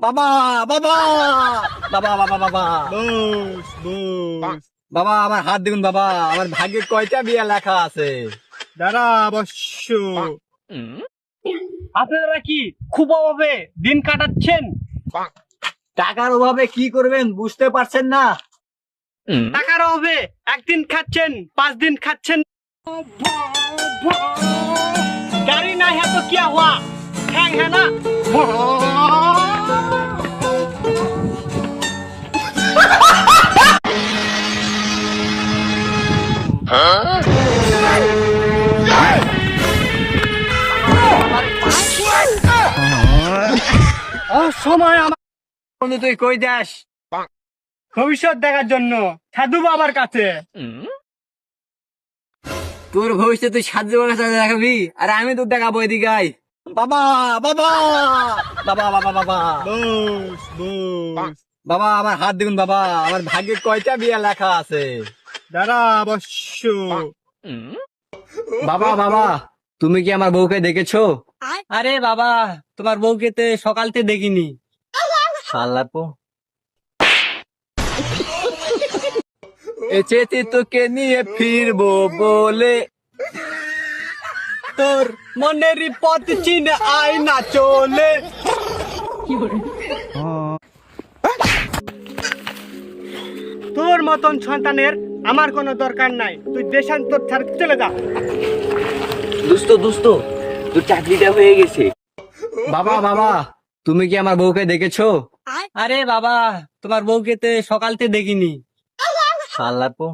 বাবা বাবা বাবা বাবা বাবা বস বস বাবা আমার হাত দেখুন বাবা, আমার ভাগ্যে কয়টা বিয়া লেখা আছে। দাঁড়া অবশ্য। আপনারা কি খুব অভাবে দিন কাটাচ্ছেন? টাকার অভাবে কি করবেন বুঝতে পারছেন না? টাকার অভাবে একদিন খাচ্ছেন, 5 দিন খাচ্ছেন। গাড়ি না है तो क्या हुआ? ठैंग है ना? সময় আমার বন্ধু তুই কই যাস? ভবিষ্যৎ দেখার জন্য সাধু বাবার কাছে। তোর ভবিষ্যৎ তুই সাহায্য কাছে দেখাবি, আর আমি তোর দেখাবো এদিকে আয়। বাবা বাবা বাবা বাবা বাবা বস বস বাবা আমার হাত দেখুন বাবা, আমার ভাগ্যে কয়টা বিয়া লেখা আছে। দাঁড়া অবশ্য। বাবা বাবা তুমি কি আমার বউকে দেখেছো? আরে বাবা, তোমার বউকে তো সকালতে দেখিনি। শালাপো এচেতে তোকে নিয়ে ফিরবো বলে, তোর মনের পথ চিনে আয় না চলে। তোর মতন সন্তানের আমার কোনো দরকার নাই, তুই দেশান্তর ছাড় চলে যা। দুস্তো দুস্তো তোর চাকরিটা হয়ে গেছে। বাবা বাবা তুমি কি আমার বউকে দেখেছো? আরে বাবা, তোমার বউকে তো সকালতে দেখিনি। শালাপো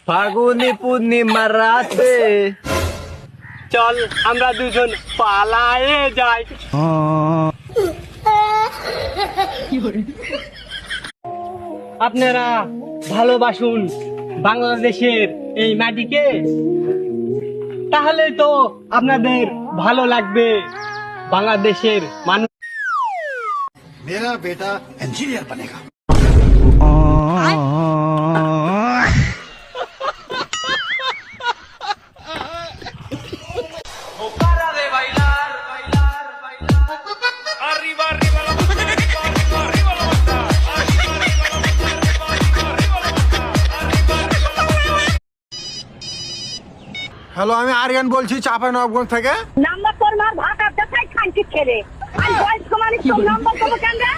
ফাগুনি পূর্ণিমার রাতে চল আমরা দুজন পালায়ে যাই। আপনারা ভালোবাসুন বাংলাদেশের এই মাটিকে, তাহলে তো আপনাদের ভালো লাগবে। বাংলাদেশের মানুষ मेरा बेटा इंजीनियर बनेगा। হ্যালো, আমি আরিয়ান বলছি চাঁপাইনবাবগঞ্জ থেকে। নাম্বার তোর মার ভাত আর দেখাই খানছি ছেলে আমি বয়স্ক মানুষ তোর নাম্বার দেবো কেন রে?